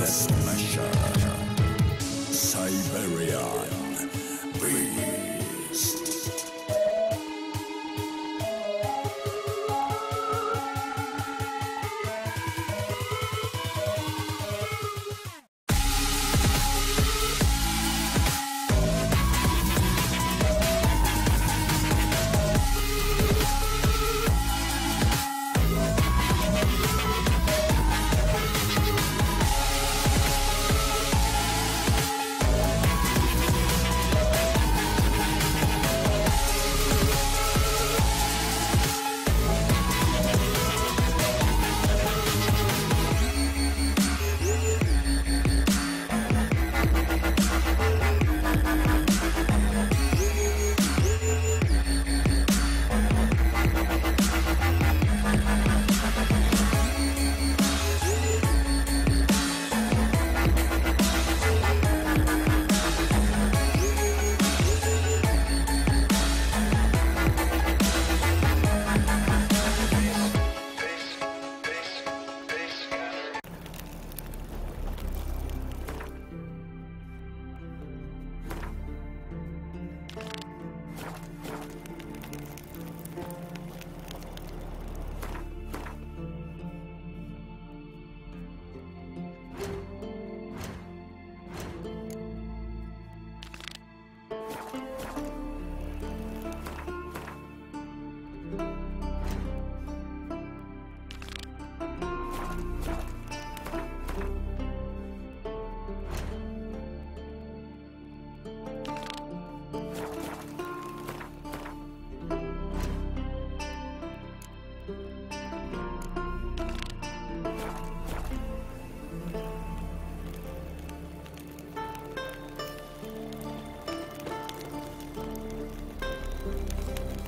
Smasher. Siberian Beast.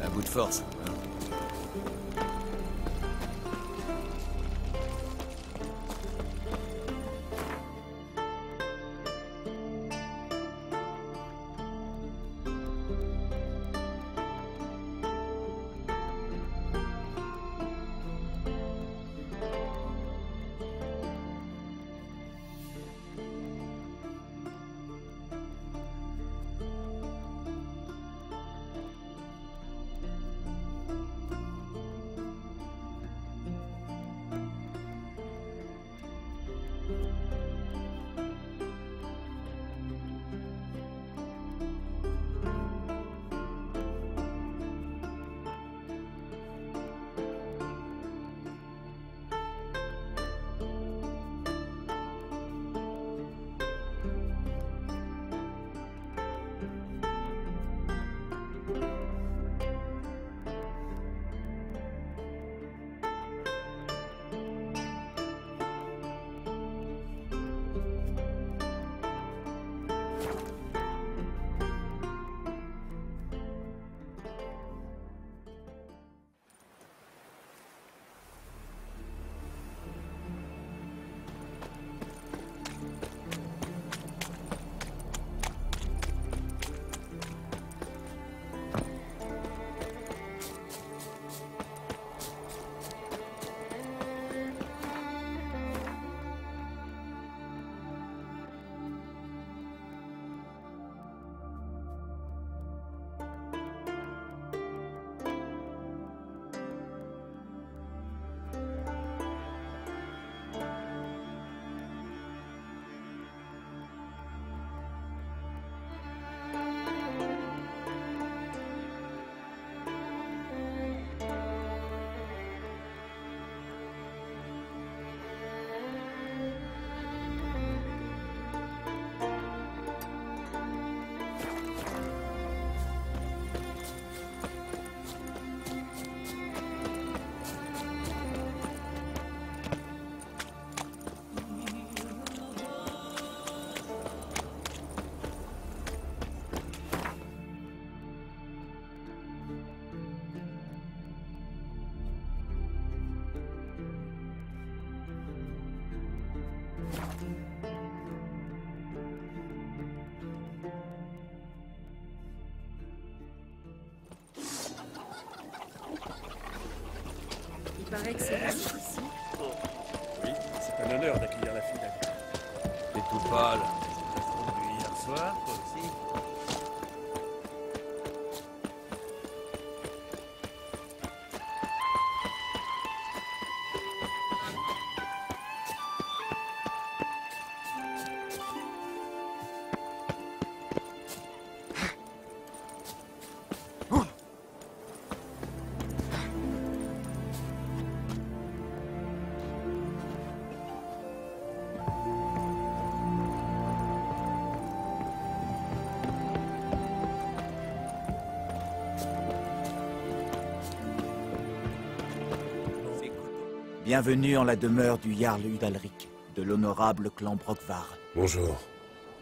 Un bout de force, hein. Il paraît que c'est ici. Oui, c'est un honneur d'accueillir la fille d'Agna. Paul, t'as fondu hier soir, toi aussi? Bienvenue en la demeure du Jarl Udalric, de l'honorable clan Brokvar. Bonjour.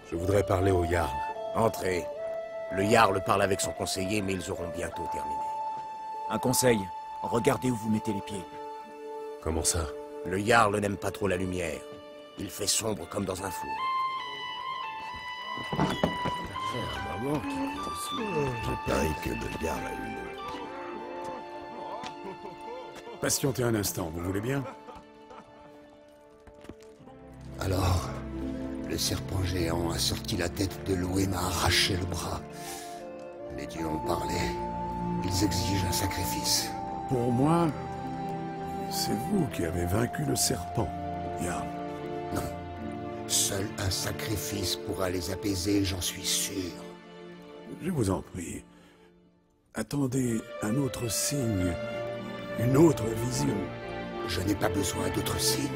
Je voudrais parler au Jarl. Entrez. Le Jarl parle avec son conseiller, mais ils auront bientôt terminé. Un conseil, regardez où vous mettez les pieds. Comment ça? Le Jarl n'aime pas trop la lumière. Il fait sombre comme dans un four. Je parie que le Jarl a une... Patientez un instant, vous voulez bien? Alors, le serpent géant a sorti la tête de l'eau et m'a arraché le bras. Les dieux ont parlé. Ils exigent un sacrifice. Pour moi, c'est vous qui avez vaincu le serpent, Jarl. Non. Seul un sacrifice pourra les apaiser, j'en suis sûr. Je vous en prie. Attendez un autre signe, une autre vision. Je n'ai pas besoin d'autres signes.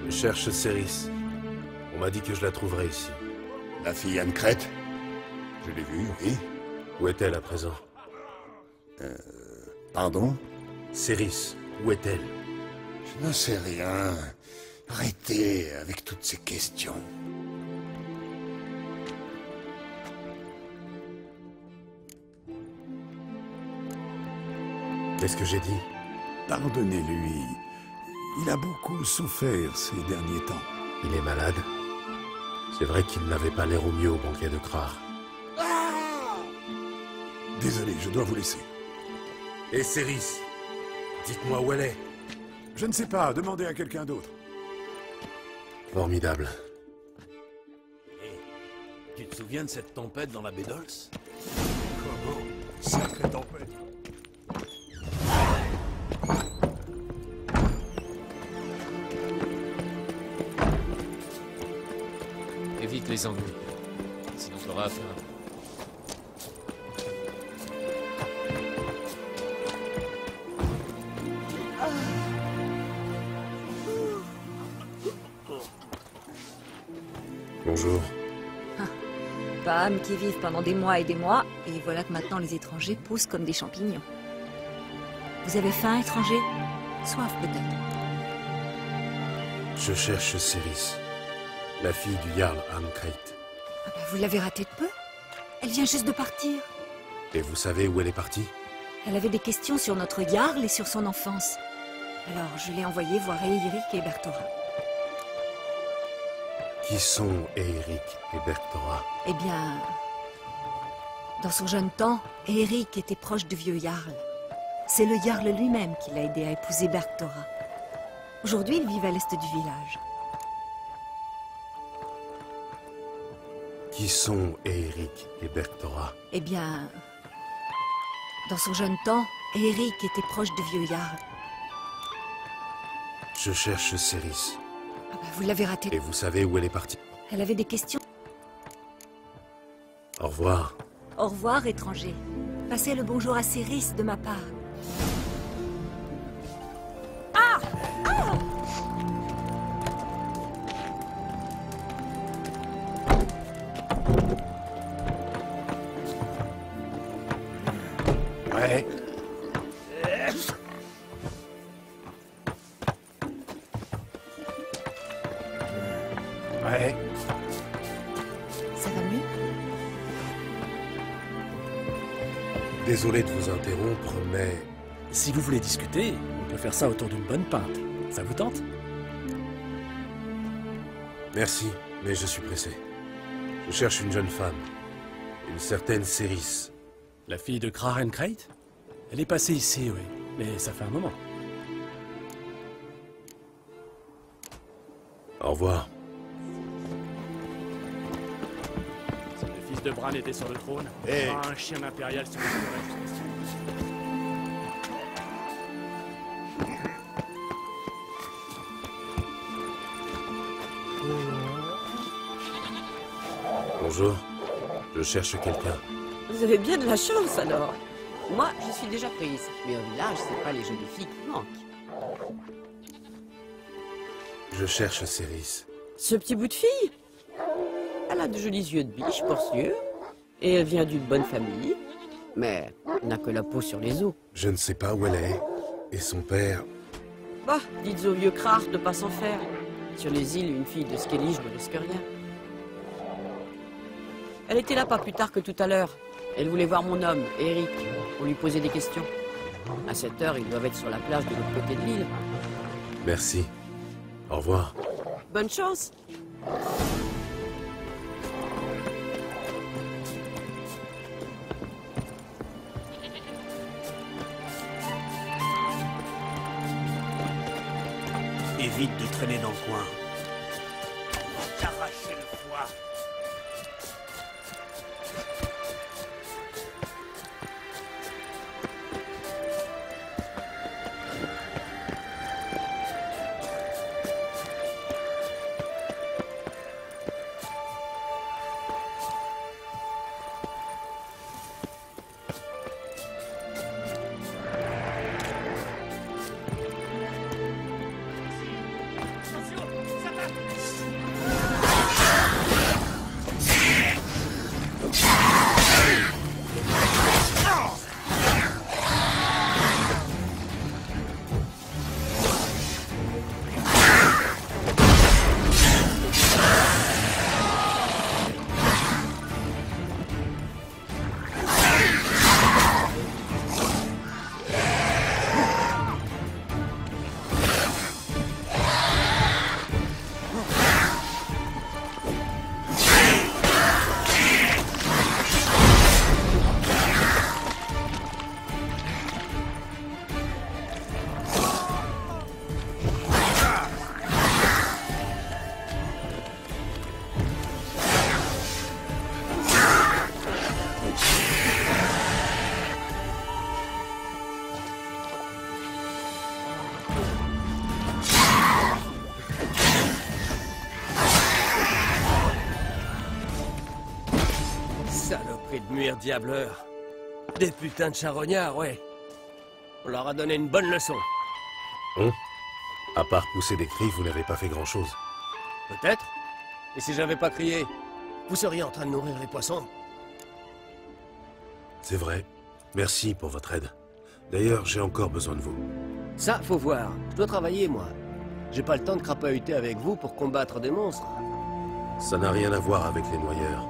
Je cherche Céris. On m'a dit que je la trouverais ici. La fille Anne-Crête? Je l'ai vue, oui. Où est-elle à présent? Pardon? Céris, où est-elle? Je n'en sais rien. Arrêtez avec toutes ces questions. Qu'est-ce que j'ai dit? Pardonnez-lui. Il a beaucoup souffert ces derniers temps. Il est malade? C'est vrai qu'il n'avait pas l'air au mieux au banquet de Krar. Désolé, je dois vous laisser. Et Céris? Dites-moi où elle est. Je ne sais pas, demandez à quelqu'un d'autre. Formidable. Hé, tu te souviens de cette tempête dans la baie d'Ols? Comment? Sacrée tempête! Évite les ennuis, sinon t'auras affaire à moi. Bonjour. Femmes qui vivent pendant des mois et des mois, et voilà que maintenant les étrangers poussent comme des champignons. Vous avez faim, étranger? Soif, peut-être? Je cherche Céris, la fille du Jarl Anne-Crête. Ah bah, vous l'avez ratée de peu. Elle vient juste de partir. Et vous savez où elle est partie? Elle avait des questions sur notre Jarl et sur son enfance. Alors, je l'ai envoyée voir Eirik et Berthora. Qui sont Eirik et Berthora? Eh bien... Dans son jeune temps, Eirik était proche du vieux Jarl. C'est le Jarl lui-même qui l'a aidé à épouser Berthora. Aujourd'hui, ils vivent à l'est du village. Qui sont Eirik et Berthora? Eh bien... Dans son jeune temps, Eirik était proche du vieux Jarl. Je cherche Céris. Ah bah, vous l'avez ratée. Et vous savez où elle est partie? Elle avait des questions. Au revoir. Au revoir, étranger. Passez le bonjour à Céris de ma part. Ouais. Ouais. Ça va mieux? Désolé de vous interrompre, mais... Si vous voulez discuter, on peut faire ça autour d'une bonne pinte. Ça vous tente? Merci, mais je suis pressé. Je cherche une jeune femme. Une certaine Céris. La fille de Krar Crate? Elle est passée ici, oui. Mais ça fait un moment. Au revoir. Si le fils de Bran était sur le trône, Hey. un chien impérial se retrouverait jusqu'à ce qu'il- Bonjour. Je cherche quelqu'un. Vous avez bien de la chance alors. Moi, je suis déjà prise. Mais au village, c'est pas les jolies filles qui manquent. Je cherche Céris. Ce petit bout de fille, elle a de jolis yeux de biche, pour sûr. Et elle vient d'une bonne famille. Mais elle n'a que la peau sur les os. Je ne sais pas où elle est. Et son père... Bah, dites au vieux Krark de pas s'en faire. Sur les îles, une fille de Skellige ne risque rien. Elle était là pas plus tard que tout à l'heure. Elle voulait voir mon homme, Eric, pour lui poser des questions. À cette heure, ils doivent être sur la plage de l'autre côté de l'île. Merci. Au revoir. Bonne chance. Évite de traîner dans le coin. T'arracher le foie. Saloperie de muir diableur. Des putains de charognards, ouais. On leur a donné une bonne leçon. À part pousser des cris, vous n'avez pas fait grand-chose. Peut-être. Et si j'avais pas crié, vous seriez en train de nourrir les poissons. C'est vrai. Merci pour votre aide. D'ailleurs, j'ai encore besoin de vous. Ça, faut voir. Je dois travailler, moi. J'ai pas le temps de crapahuter avec vous pour combattre des monstres. Ça n'a rien à voir avec les noyeurs.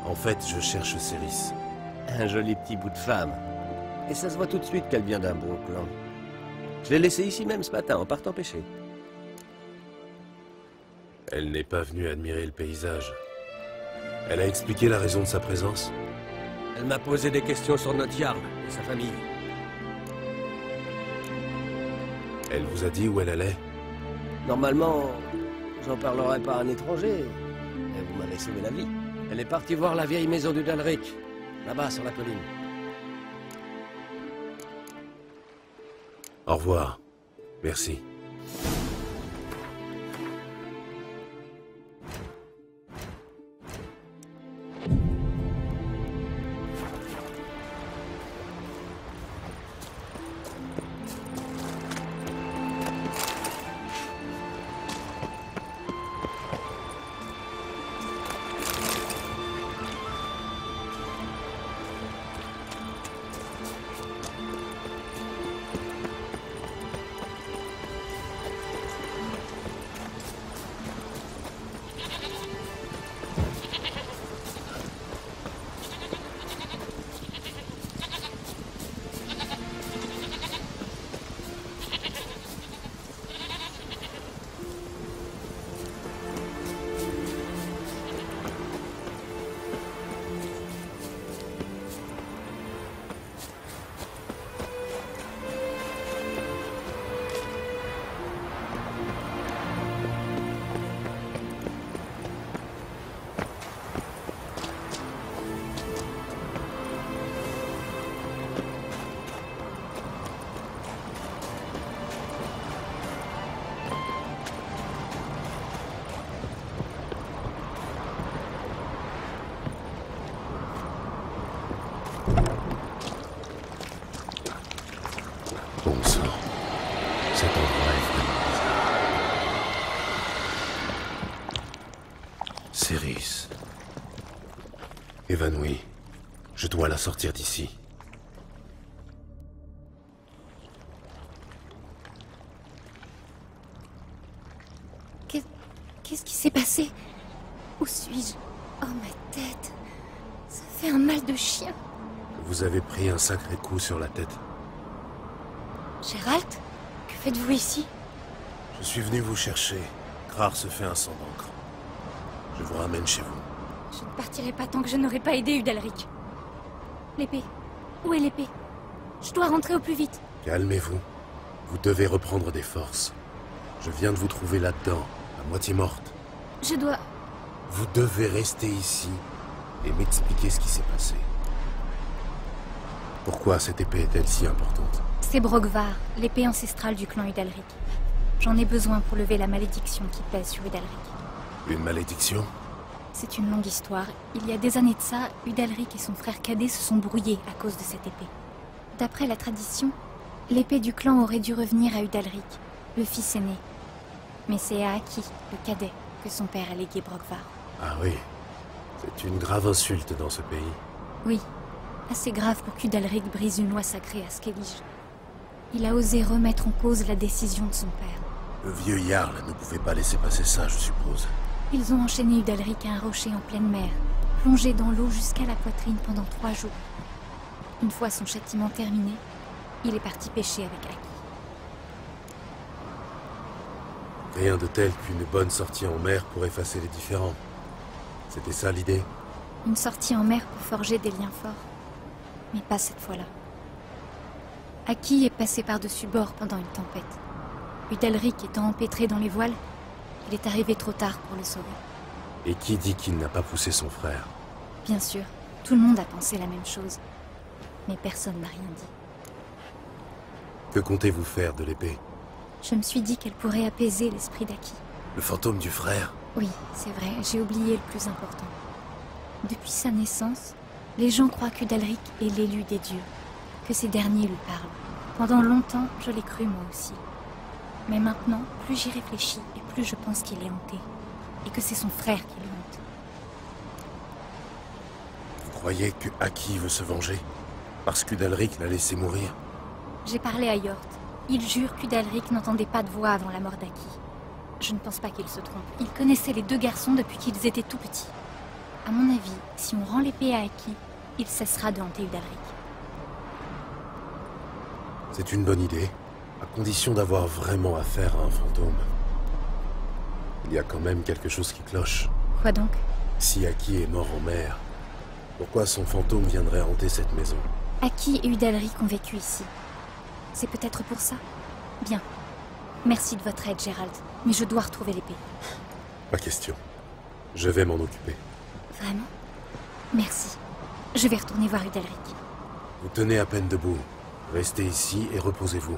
En fait, je cherche Céris. Un joli petit bout de femme. Et ça se voit tout de suite qu'elle vient d'un bon clan. Je l'ai laissée ici même ce matin en partant pêcher. Elle n'est pas venue admirer le paysage. Elle a expliqué la raison de sa présence. Elle m'a posé des questions sur notre Jarl et sa famille. Elle vous a dit où elle allait? Normalement, j'en parlerai pas à un étranger. Mais vous m'avez sauvé la vie. Elle est partie voir la vieille maison du Dalric, là-bas sur la colline. Au revoir. Merci. Bon sang, cet endroit est vraiment bizarre. Céris. Évanouie. Je dois la sortir d'ici. Qu'est-ce qui s'est passé? Où suis-je? Oh, ma tête. Ça fait un mal de chien. Vous avez pris un sacré coup sur la tête. Gérald? Que faites-vous ici? Je suis venu vous chercher. Krar se fait un sang d'encre. Je vous ramène chez vous. Je ne partirai pas tant que je n'aurai pas aidé Udalric. L'épée. Où est l'épée? Je dois rentrer au plus vite. Calmez-vous. Vous devez reprendre des forces. Je viens de vous trouver là-dedans, à moitié morte. Je dois... Vous devez rester ici et m'expliquer ce qui s'est passé. Pourquoi cette épée est-elle si importante? C'est Brogvar, l'épée ancestrale du clan Udalric. J'en ai besoin pour lever la malédiction qui pèse sur Udalric. Une malédiction? C'est une longue histoire. Il y a des années de ça, Udalric et son frère cadet se sont brouillés à cause de cette épée. D'après la tradition, l'épée du clan aurait dû revenir à Udalric, le fils aîné. Mais c'est à Aki, le cadet, que son père a légué Brogvar. Ah oui, c'est une grave insulte dans ce pays. Oui, assez grave pour qu'Udalric brise une loi sacrée à Skellige. Il a osé remettre en cause la décision de son père. Le vieux Jarl ne pouvait pas laisser passer ça, je suppose. Ils ont enchaîné Udalric à un rocher en pleine mer, plongé dans l'eau jusqu'à la poitrine pendant 3 jours. Une fois son châtiment terminé, il est parti pêcher avec Aki. Rien de tel qu'une bonne sortie en mer pour effacer les différends. C'était ça l'idée? Une sortie en mer pour forger des liens forts. Mais pas cette fois-là. Aki est passé par-dessus bord pendant une tempête. Udalric étant empêtré dans les voiles, il est arrivé trop tard pour le sauver. Et qui dit qu'il n'a pas poussé son frère? Bien sûr, tout le monde a pensé la même chose. Mais personne n'a rien dit. Que comptez-vous faire de l'épée? Je me suis dit qu'elle pourrait apaiser l'esprit d'Aki. Le fantôme du frère? Oui, c'est vrai, j'ai oublié le plus important. Depuis sa naissance, les gens croient qu'Udalric est l'élu des dieux, que ces derniers lui parlent. Pendant longtemps, je l'ai cru moi aussi. Mais maintenant, plus j'y réfléchis et plus je pense qu'il est hanté. Et que c'est son frère qui le hante. Vous croyez que Aki veut se venger? Parce qu'Udalric l'a laissé mourir? J'ai parlé à Yort. Il jure qu'Udalric n'entendait pas de voix avant la mort d'Aki. Je ne pense pas qu'il se trompe. Il connaissait les 2 garçons depuis qu'ils étaient tout petits. À mon avis, si on rend l'épée à Aki, il cessera de hanter Udalric. C'est une bonne idée, à condition d'avoir vraiment affaire à un fantôme. Il y a quand même quelque chose qui cloche. Quoi donc? Si Aki est mort en mer, pourquoi son fantôme viendrait hanter cette maison? Aki et Udalric ont vécu ici. C'est peut-être pour ça. Bien. Merci de votre aide, Gérald. Mais je dois retrouver l'épée. Pas question. Je vais m'en occuper. Vraiment? Merci. Je vais retourner voir Udalric. Vous tenez à peine debout. Restez ici et reposez-vous.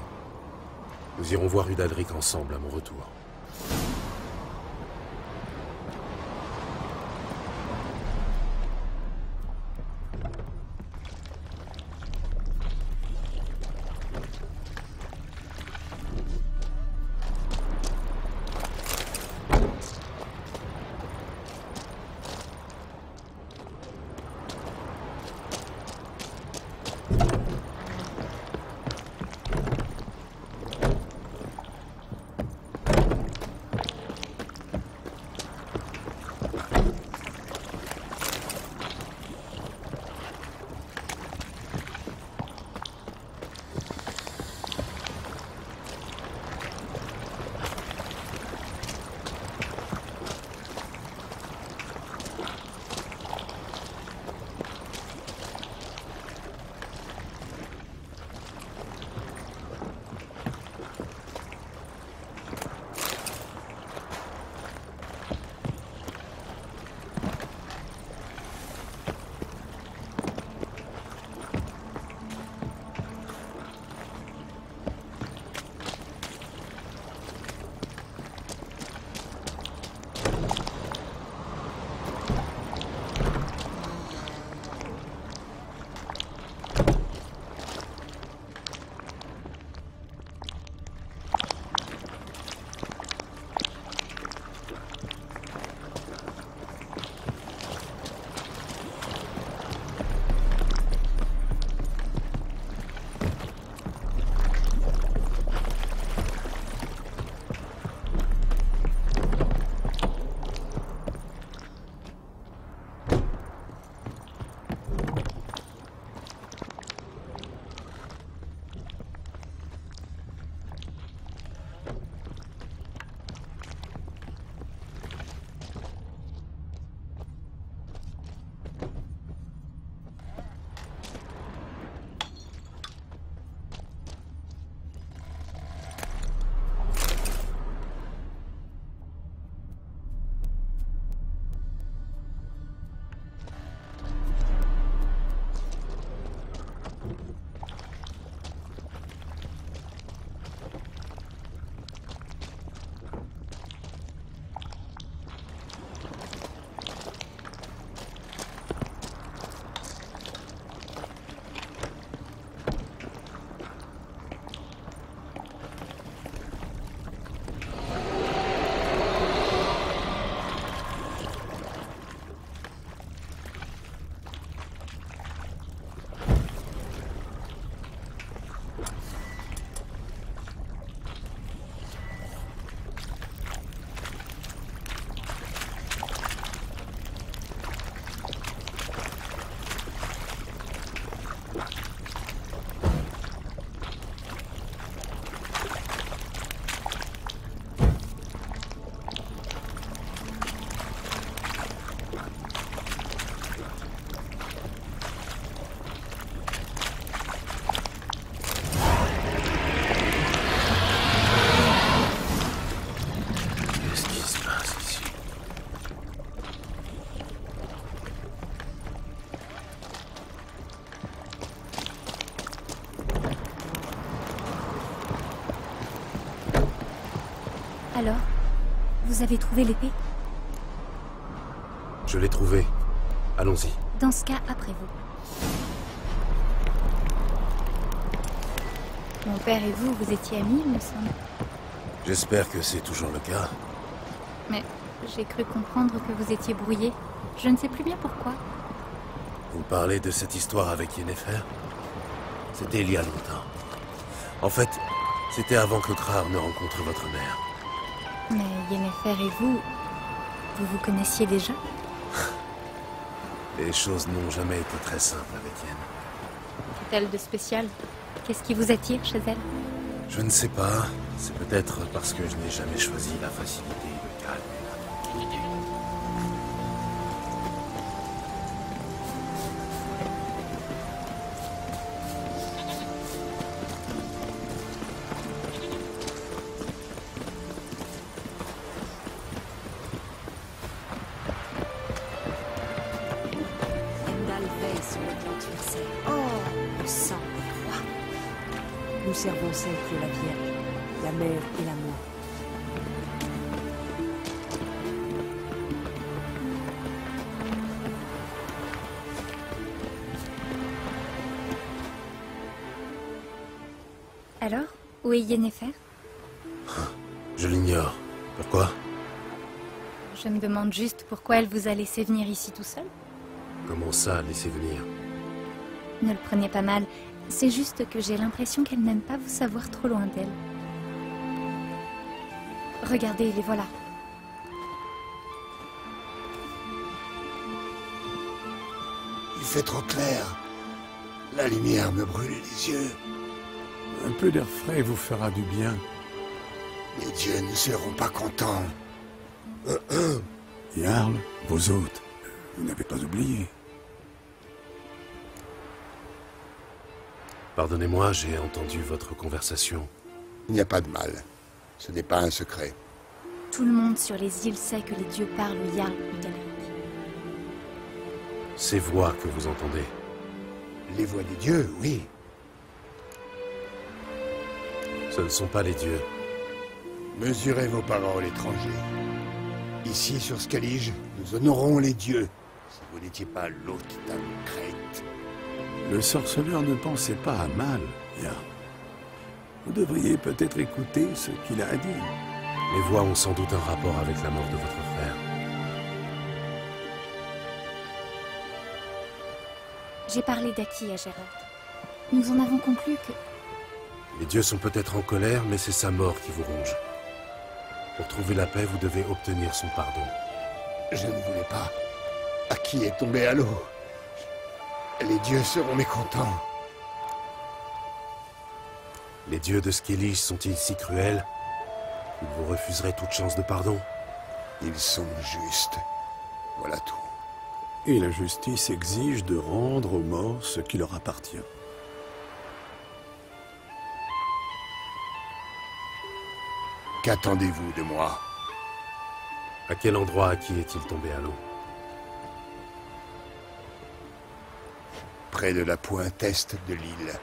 Nous irons voir Udalric ensemble à mon retour. Alors, vous avez trouvé l'épée? Je l'ai trouvée. Allons-y. Dans ce cas, après vous. Mon père et vous, vous étiez amis, il me semble. J'espère que c'est toujours le cas. Mais j'ai cru comprendre que vous étiez brouillés. Je ne sais plus bien pourquoi. Vous parlez de cette histoire avec Yennefer? C'était il y a longtemps. En fait, c'était avant que Krar ne rencontre votre mère. Mais Yennefer et vous vous connaissiez déjà? Les choses n'ont jamais été très simples avec Yen. Qu'est-elle de spécial? Qu'est-ce qui vous attire chez elle? Je ne sais pas. C'est peut-être parce que je n'ai jamais choisi la facilité, le calme et la tranquillité. Nous servons celle qui est la Vierge, la Mère et l'amour. Alors, où est Yennefer? Je l'ignore. Pourquoi? Je me demande juste pourquoi elle vous a laissé venir ici tout seul. Comment ça, laisser venir? Ne le prenez pas mal. C'est juste que j'ai l'impression qu'elle n'aime pas vous savoir trop loin d'elle. Regardez, les voilà. Il fait trop clair. La lumière me brûle les yeux. Un peu d'air frais vous fera du bien. Les dieux ne seront pas contents. Jarl, vos hôtes, vous n'avez pas oublié. Pardonnez-moi, j'ai entendu votre conversation. Il n'y a pas de mal. Ce n'est pas un secret. Tout le monde sur les îles sait que les dieux parlent au Jarl d'Udalric. Ces voix que vous entendez. Les voix des dieux, oui. Ce ne sont pas les dieux. Mesurez vos paroles, étrangers. Ici, sur Scalige, nous honorons les dieux. Si vous n'étiez pas l'hôte d'Ancrate. Le sorceleur ne pensait pas à mal, Jarl. Vous devriez peut-être écouter ce qu'il a à dire. Les voix ont sans doute un rapport avec la mort de votre frère. J'ai parlé d'Aki à Gérald. Nous en avons conclu que... Les dieux sont peut-être en colère, mais c'est sa mort qui vous ronge. Pour trouver la paix, vous devez obtenir son pardon. Je ne voulais pas. Aki est tombé à l'eau. Les dieux seront mécontents. Les dieux de Skellige sont-ils si cruels qu'ils vous refuseraient toute chance de pardon? Ils sont justes. Voilà tout. Et la justice exige de rendre aux morts ce qui leur appartient. Qu'attendez-vous de moi? À quel endroit Aki est-il tombé à l'eau? Près de la pointe est de l'île,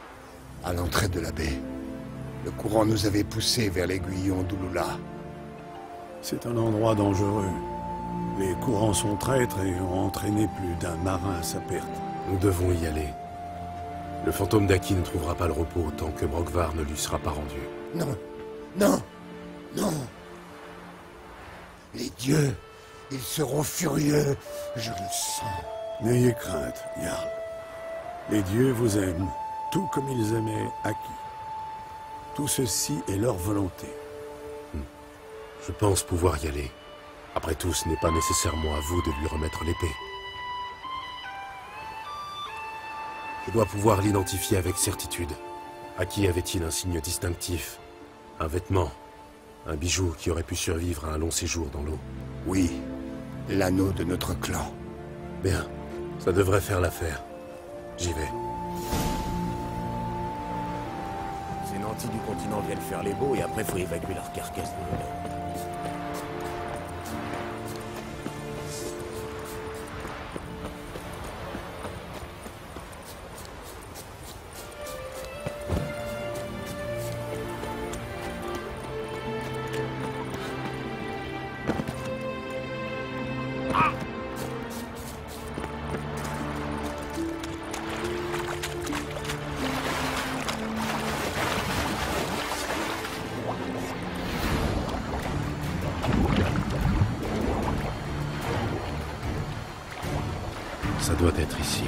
à l'entrée de la baie. Le courant nous avait poussés vers l'aiguillon d'Ulula. C'est un endroit dangereux. Les courants sont traîtres et ont entraîné plus d'un marin à sa perte. Nous devons y aller. Le fantôme d'Aki ne trouvera pas le repos tant que Brokvar ne lui sera pas rendu. Non, non, non. Les dieux, ils seront furieux, je le sens. N'ayez crainte, Jarl. Les dieux vous aiment, tout comme ils aimaient Aki. Tout ceci est leur volonté. Je pense pouvoir y aller. Après tout, ce n'est pas nécessairement à vous de lui remettre l'épée. Je dois pouvoir l'identifier avec certitude. À qui avait-il un signe distinctif? Un vêtement? Un bijou qui aurait pu survivre à un long séjour dans l'eau? Oui, l'anneau de notre clan. Bien, ça devrait faire l'affaire. J'y vais. Ces nantis du continent viennent faire les beaux et après faut évacuer leur carcasse de l'eau. Ça doit être ici.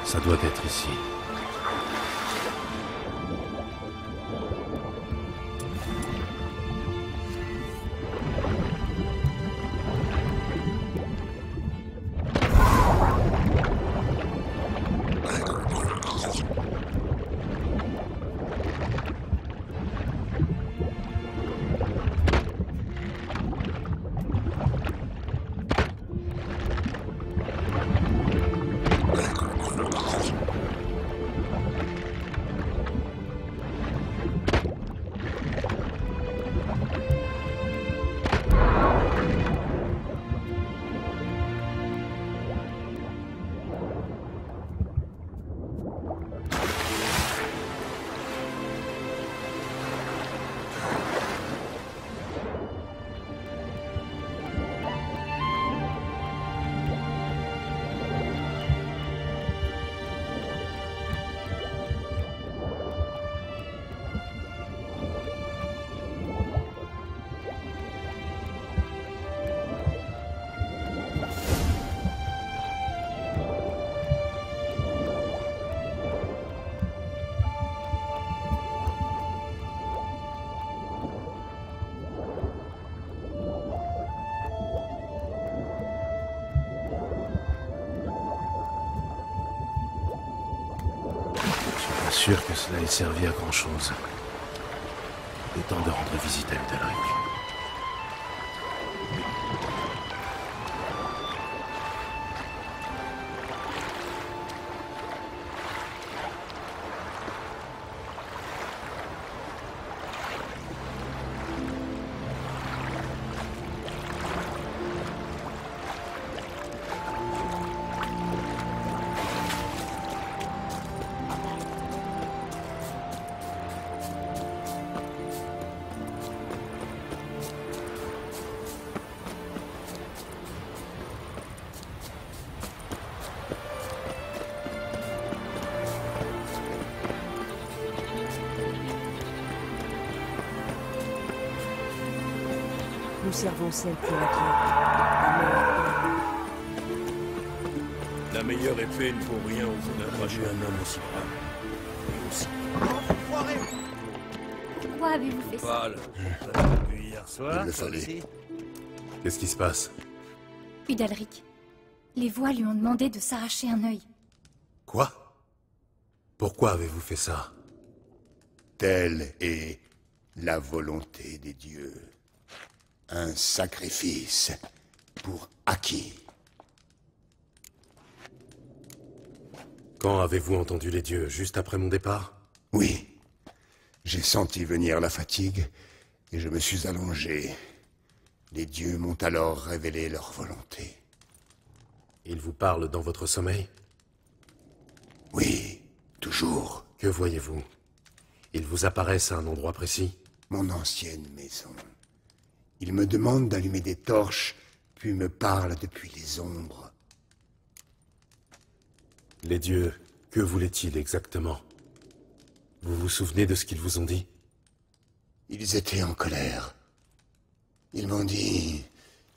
Ça doit être ici. sûr que cela ait servi à grand-chose. Il est temps de rendre visite à Udalric. Nous servons celle qui est la La meilleure épée ne vaut rien au bout d'un trajet. Un homme aussi brave. Et aussi. Pourquoi avez-vous fait ça? Pâle. Depuis hier soir. Il le fallait. Qu'est-ce qui se passe? Udalric. Les voix lui ont demandé de s'arracher un œil. Quoi? Pourquoi avez-vous fait ça? Telle est la volonté des dieux. Un sacrifice pour Aki. Quand avez-vous entendu les dieux? Juste après mon départ? Oui. J'ai senti venir la fatigue et je me suis allongé. Les dieux m'ont alors révélé leur volonté. Ils vous parlent dans votre sommeil? Oui, toujours. Que voyez-vous? Ils vous apparaissent à un endroit précis? Mon ancienne maison. Ils me demandent d'allumer des torches, puis me parlent depuis les ombres. Les dieux, que voulaient-ils exactement? Vous vous souvenez de ce qu'ils vous ont dit? Ils étaient en colère. Ils m'ont dit...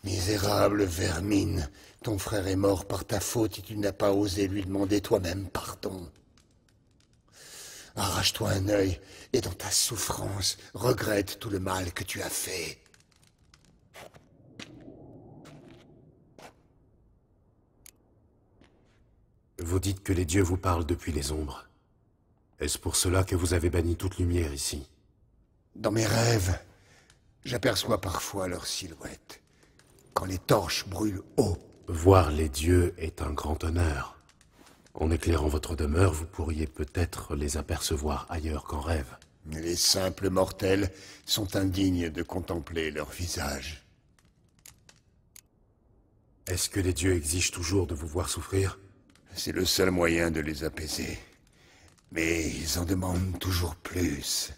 Misérable vermine, ton frère est mort par ta faute et tu n'as pas osé lui demander toi-même pardon. Arrache-toi un œil et dans ta souffrance, regrette tout le mal que tu as fait. Vous dites que les dieux vous parlent depuis les ombres. Est-ce pour cela que vous avez banni toute lumière ici? Dans mes rêves, j'aperçois parfois leur silhouette. Quand les torches brûlent haut. Voir les dieux est un grand honneur. En éclairant votre demeure, vous pourriez peut-être les apercevoir ailleurs qu'en rêve. Mais les simples mortels sont indignes de contempler leur visage. Est-ce que les dieux exigent toujours de vous voir souffrir? C'est le seul moyen de les apaiser. Mais ils en demandent toujours plus.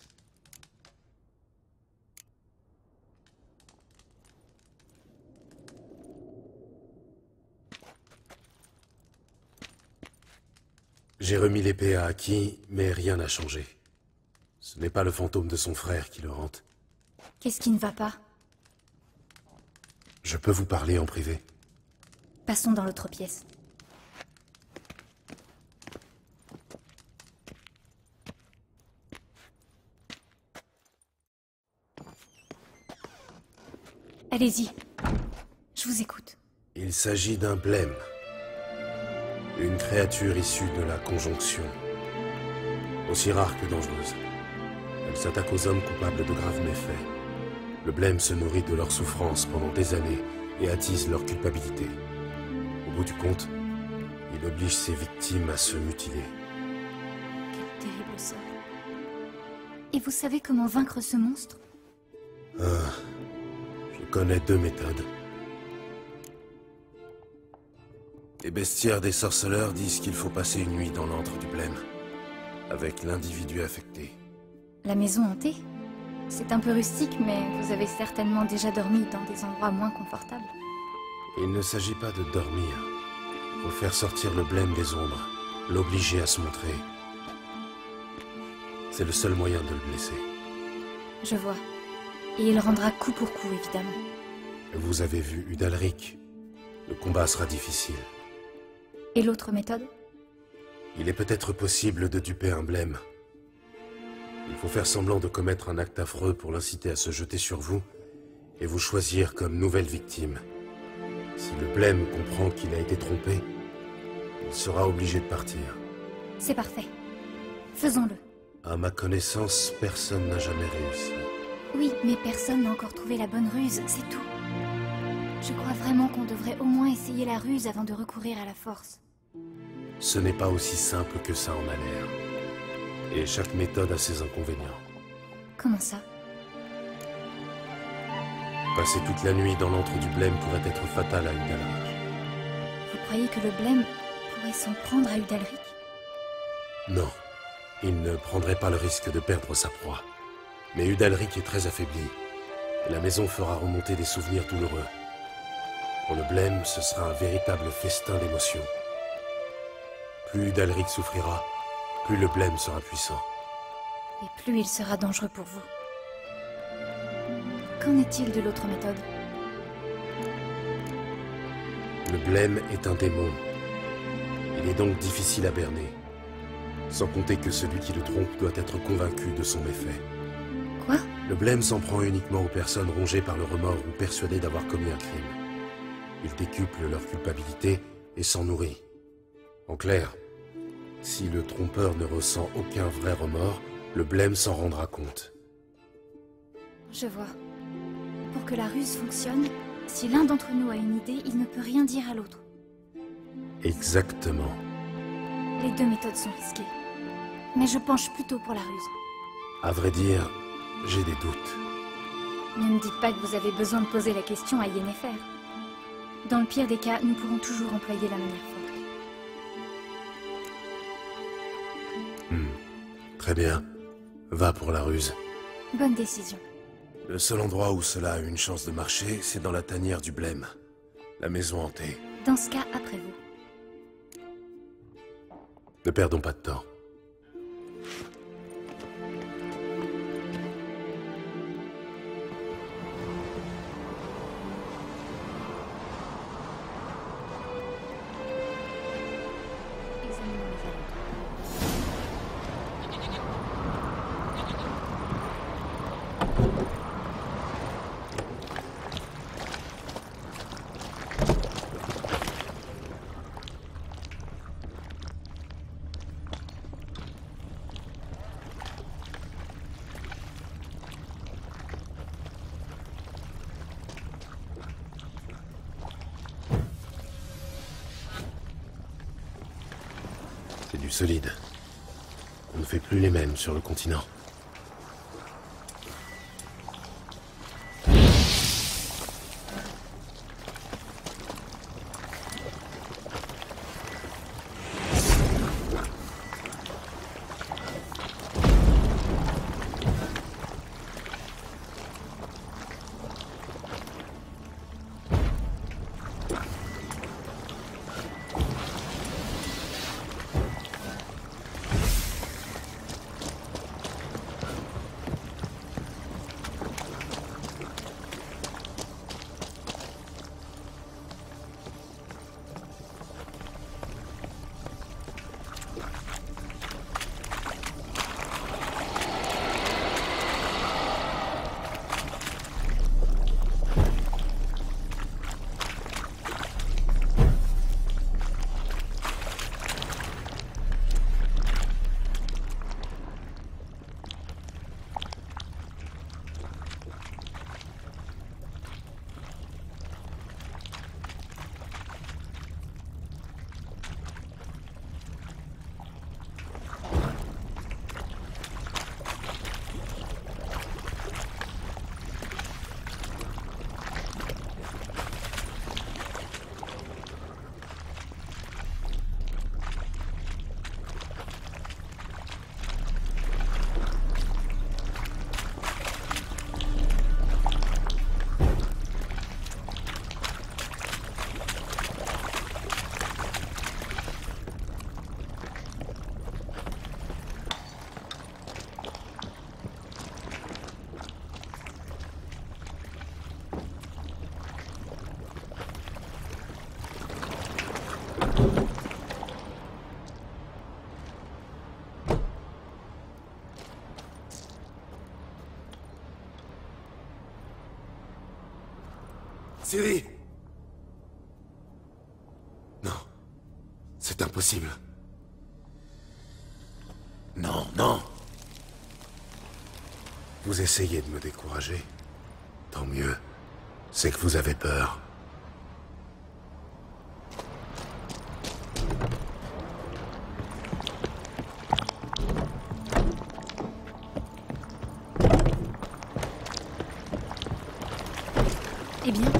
J'ai remis l'épée à Aki, mais rien n'a changé. Ce n'est pas le fantôme de son frère qui le hante. Qu'est-ce qui ne va pas? Je peux vous parler en privé. Passons dans l'autre pièce. Allez-y. Je vous écoute. Il s'agit d'un blême. Une créature issue de la conjonction. Aussi rare que dangereuse. Elle s'attaque aux hommes coupables de graves méfaits. Le blême se nourrit de leur souffrance pendant des années et attise leur culpabilité. Au bout du compte, il oblige ses victimes à se mutiler. Quel terrible sort. Et vous savez comment vaincre ce monstre? Je connais 2 méthodes. Les bestiaires des sorceleurs disent qu'il faut passer une nuit dans l'antre du blême, avec l'individu affecté. La maison hantée? C'est un peu rustique, mais vous avez certainement déjà dormi dans des endroits moins confortables. Il ne s'agit pas de dormir. Faut faire sortir le blême des ombres, l'obliger à se montrer. C'est le seul moyen de le blesser. Je vois. Et il rendra coup pour coup, évidemment. Vous avez vu Udalric. Le combat sera difficile. Et l'autre méthode? Il est peut-être possible de duper un blême. Il faut faire semblant de commettre un acte affreux pour l'inciter à se jeter sur vous et vous choisir comme nouvelle victime. Si le blême comprend qu'il a été trompé, il sera obligé de partir. C'est parfait. Faisons-le. À ma connaissance, personne n'a jamais réussi. Oui, mais personne n'a encore trouvé la bonne ruse, c'est tout. Je crois vraiment qu'on devrait au moins essayer la ruse avant de recourir à la force. Ce n'est pas aussi simple que ça en a l'air. Et chaque méthode a ses inconvénients. Comment ça? Passer toute la nuit dans l'antre du blême pourrait être fatal à Udalric. Vous croyez que le blême pourrait s'en prendre à Udalric? Non. Il ne prendrait pas le risque de perdre sa proie. Mais Udalric est très affaibli. Et la maison fera remonter des souvenirs douloureux. Pour le blême, ce sera un véritable festin d'émotions. Plus Udalric souffrira, plus le blême sera puissant. Et plus il sera dangereux pour vous. Qu'en est-il de l'autre méthode? Le blême est un démon. Il est donc difficile à berner. Sans compter que celui qui le trompe doit être convaincu de son méfait. Quoi? Le blême s'en prend uniquement aux personnes rongées par le remords ou persuadées d'avoir commis un crime. Il décuple leur culpabilité et s'en nourrit. En clair, si le trompeur ne ressent aucun vrai remords, le blême s'en rendra compte. Je vois. Pour que la ruse fonctionne, si l'un d'entre nous a une idée, il ne peut rien dire à l'autre. Exactement. Les deux méthodes sont risquées. Mais je penche plutôt pour la ruse. À vrai dire, j'ai des doutes. Ne me dites pas que vous avez besoin de poser la question à Yennefer. Dans le pire des cas, nous pourrons toujours employer la manière forte. Très bien. Va pour la ruse. Bonne décision. Le seul endroit où cela a une chance de marcher, c'est dans la tanière du blême. La maison hantée. Dans ce cas, après vous. Ne perdons pas de temps. C'est du solide. On ne fait plus les mêmes sur le continent. Ciri! Non. C'est impossible. Non, non. Vous essayez de me décourager. Tant mieux. C'est que vous avez peur. Eh bien,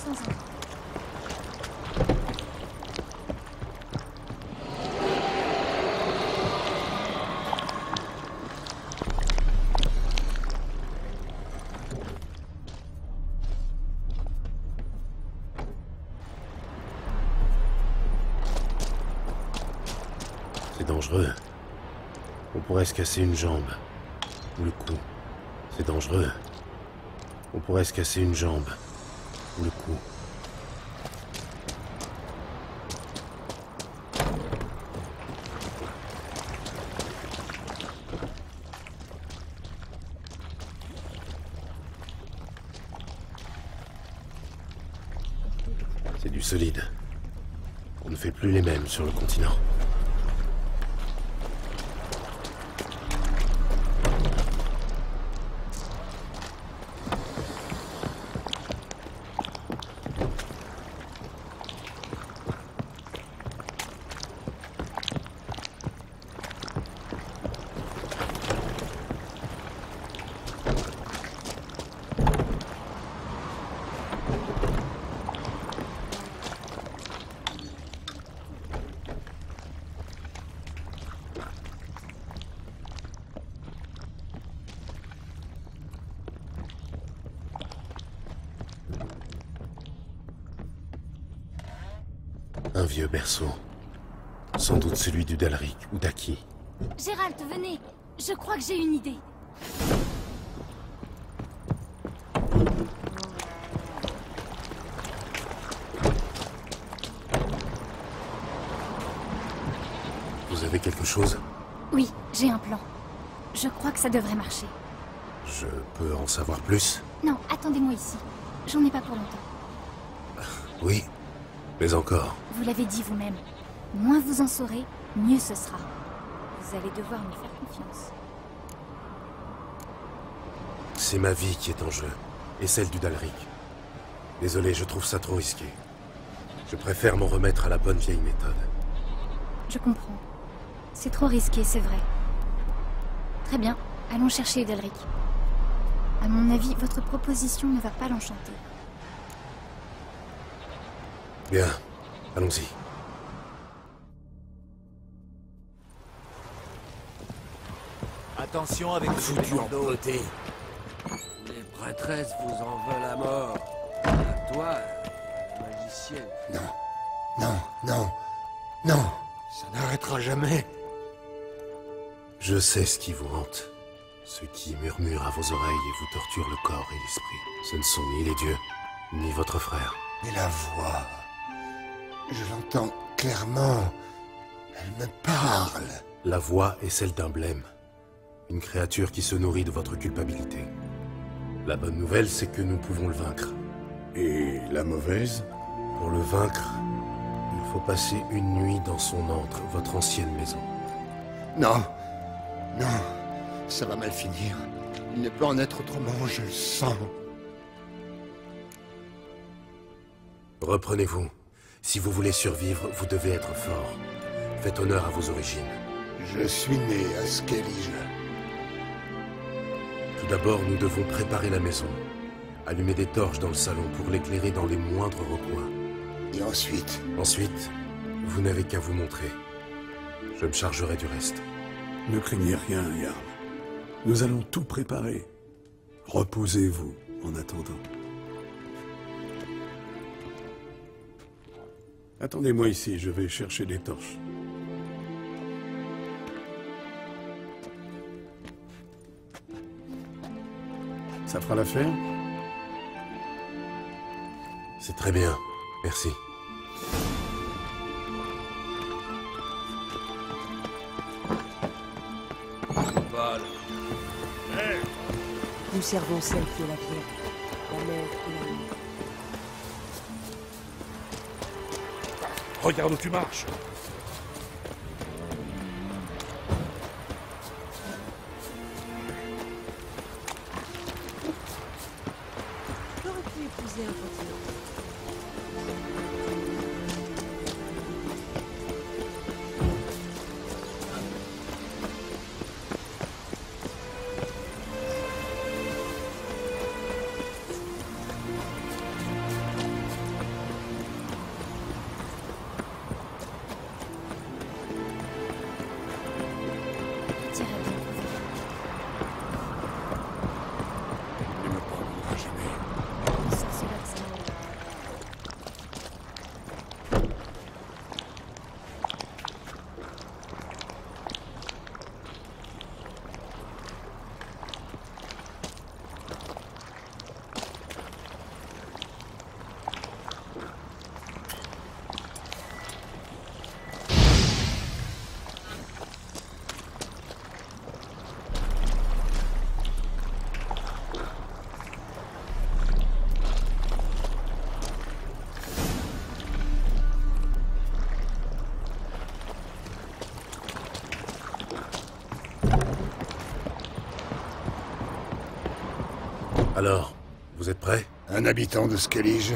sans entendre. C'est dangereux. On pourrait se casser une jambe. Ou le cou. C'est dangereux. On pourrait se casser une jambe. Ou le cou. C'est du solide. On ne fait plus les mêmes sur le continent. Un vieux berceau. Sans doute celui du Dalric ou d'Aki. Gérald, venez. Je crois que j'ai une idée. Vous avez quelque chose? Oui, j'ai un plan. Je crois que ça devrait marcher. Je peux en savoir plus? Non, attendez-moi ici. J'en ai pas pour longtemps. Oui, mais encore. Vous l'avez dit vous-même. Moins vous en saurez, mieux ce sera. Vous allez devoir me faire confiance. C'est ma vie qui est en jeu, et celle du Dalric. Désolé, je trouve ça trop risqué. Je préfère m'en remettre à la bonne vieille méthode. Je comprends. C'est trop risqué, c'est vrai. Très bien, allons chercher Dalric. À mon avis, votre proposition ne va pas l'enchanter. Bien, allons-y. Attention avec le Foutu en commando. côté. Les prêtresses vous en veulent à mort. À toi, magicienne. Non, non, non, non. Ça n'arrêtera jamais. Je sais ce qui vous hante. Ce qui murmure à vos oreilles et vous torture le corps et l'esprit. Ce ne sont ni les dieux, ni votre frère. Mais la voix, je l'entends clairement. Elle me parle. La voix est celle d'un blême. Une créature qui se nourrit de votre culpabilité. La bonne nouvelle, c'est que nous pouvons le vaincre. Et la mauvaise? Pour le vaincre, il faut passer une nuit dans son antre, votre ancienne maison. Non, non, ça va mal finir. Il ne peut en être autrement, je le sens. Reprenez-vous. Si vous voulez survivre, vous devez être fort. Faites honneur à vos origines. Je suis né à Skellige. Tout d'abord, nous devons préparer la maison. Allumer des torches dans le salon pour l'éclairer dans les moindres recoins. Et ensuite? Ensuite, vous n'avez qu'à vous montrer. Je me chargerai du reste. Ne craignez rien, Jarl. Nous allons tout préparer. Reposez-vous en attendant. Attendez-moi ici, je vais chercher des torches. Ça fera l'affaire? C'est très bien. Merci. Val. Hé, Nous servons celle qui est la Vierge, la mer et la nuit. Regarde où tu marches. J'aurais pu épouser un continent. Ne me pardonnera jamais. C'est cela que ça me- Alors, vous êtes prêts? Un habitant de Skellige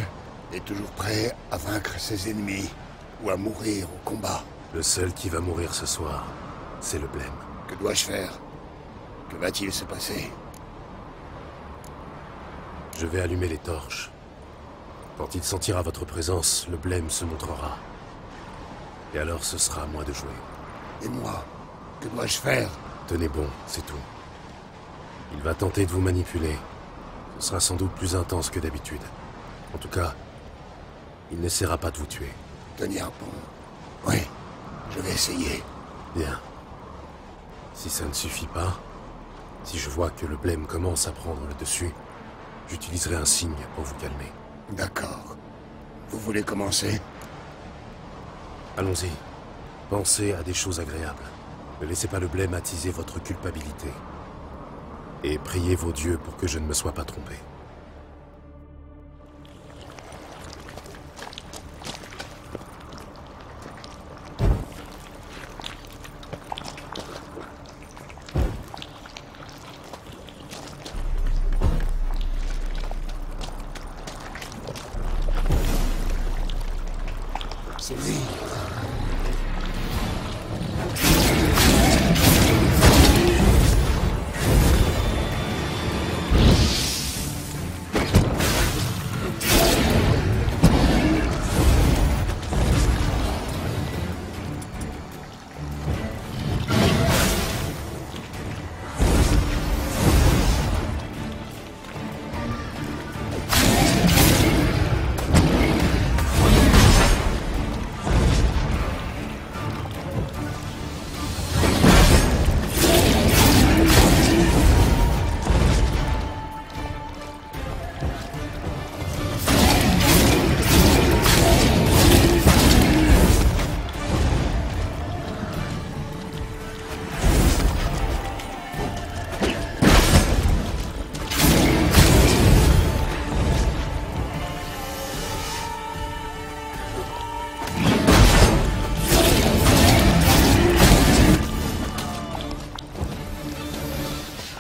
est toujours prêt à vaincre ses ennemis ou à mourir au combat. Le seul qui va mourir ce soir, c'est le blême. Que dois-je faire? Que va-t-il se passer? Je vais allumer les torches. Quand il sentira votre présence, le blême se montrera. Et alors ce sera à moi de jouer. Et moi? Que dois-je faire? Tenez bon, c'est tout. Il va tenter de vous manipuler. Ce sera sans doute plus intense que d'habitude. En tout cas, il n'essaiera pas de vous tuer. Tenir bon. Oui, je vais essayer. Bien. Si ça ne suffit pas, si je vois que le blême commence à prendre le dessus, j'utiliserai un signe pour vous calmer. D'accord. Vous voulez commencer? Allons-y. Pensez à des choses agréables. Ne laissez pas le blême attiser votre culpabilité. Et priez vos dieux pour que je ne me sois pas trompé. C'est lui.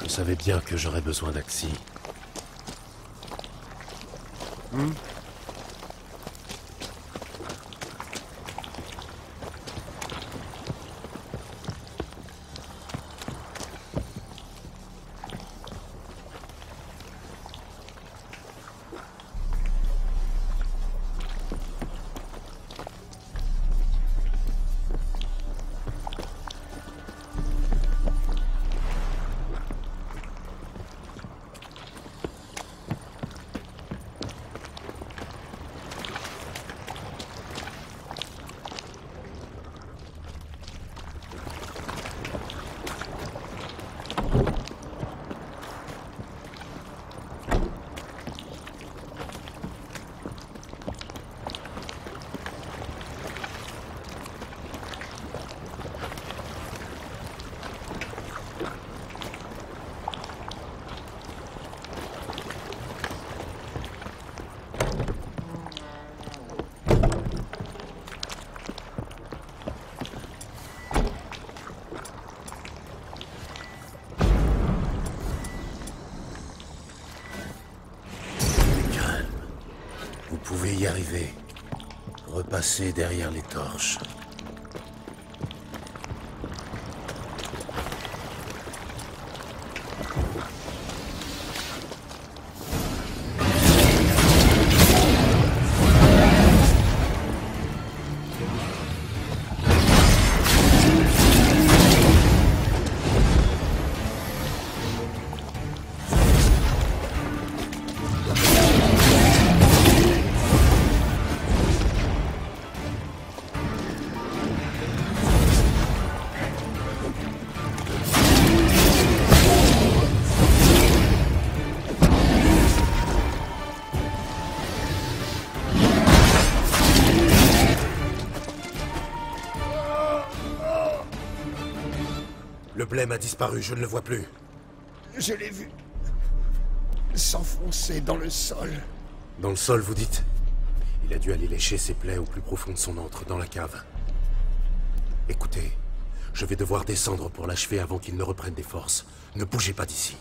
Je savais bien que j'aurais besoin d'Axi. arriver. Repasser derrière les torches. Le blême a disparu, je ne le vois plus. Je l'ai vu s'enfoncer dans le sol. Dans le sol, vous dites? Il a dû aller lécher ses plaies au plus profond de son antre, dans la cave. Écoutez, je vais devoir descendre pour l'achever avant qu'il ne reprenne des forces. Ne bougez pas d'ici.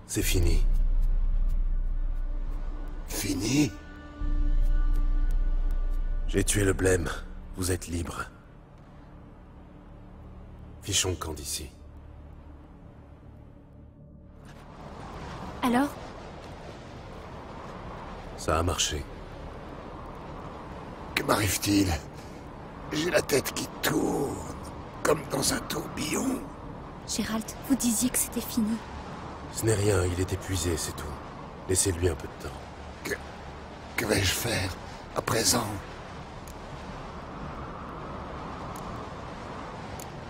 C'est fini. Fini? J'ai tué le blême. Vous êtes libre. Fichons le camp d'ici. Alors? Ça a marché. Que m'arrive-t-il? J'ai la tête qui tourne, comme dans un tourbillon. Gérald, vous disiez que c'était fini. Ce n'est rien, il est épuisé, c'est tout. Laissez-lui un peu de temps. Que vais-je faire à présent?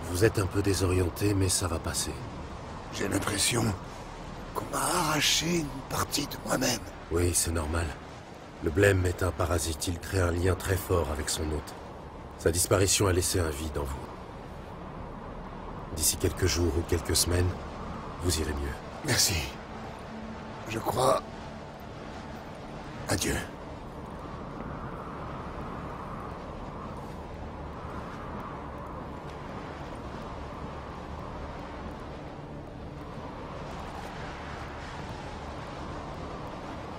Vous êtes un peu désorienté, mais ça va passer. J'ai l'impression qu'on m'a arraché une partie de moi-même. Oui, c'est normal. Le blême est un parasite, il crée un lien très fort avec son hôte. Sa disparition a laissé un vide en vous. D'ici quelques jours ou quelques semaines, vous irez mieux. Merci. Je crois... Adieu.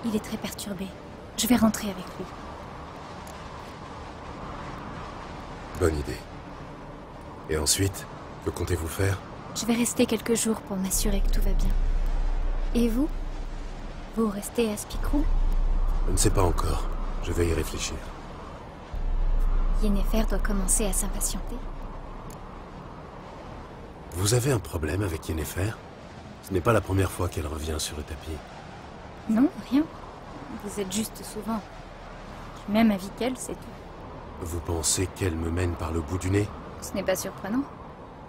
Il est très perturbé. Je vais rentrer avec lui. Bonne idée. Et ensuite, que comptez-vous faire? Je vais rester quelques jours pour m'assurer que tout va bien. Et vous? Vous restez à Spicrou? Je ne sais pas encore. Je vais y réfléchir. Yennefer doit commencer à s'impatienter. Vous avez un problème avec Yennefer? Ce n'est pas la première fois qu'elle revient sur le tapis. Non, rien. Vous êtes juste souvent. Même avec elle, c'est tout. Vous pensez qu'elle me mène par le bout du nez? Ce n'est pas surprenant.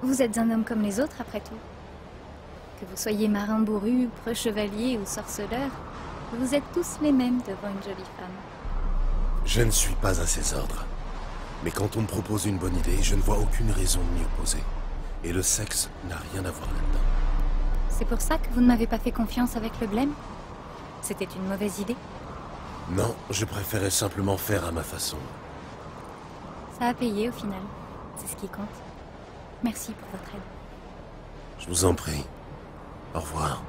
Vous êtes un homme comme les autres, après tout. Que vous soyez marin bourru, preux chevalier ou sorceleur, vous êtes tous les mêmes devant une jolie femme. Je ne suis pas à ses ordres. Mais quand on me propose une bonne idée, je ne vois aucune raison de m'y opposer. Et le sexe n'a rien à voir là-dedans. C'est pour ça que vous ne m'avez pas fait confiance avec le blême? C'était une mauvaise idée? Non, je préférais simplement faire à ma façon. Ça a payé au final. C'est ce qui compte. Merci pour votre aide. Je vous en prie. Au revoir.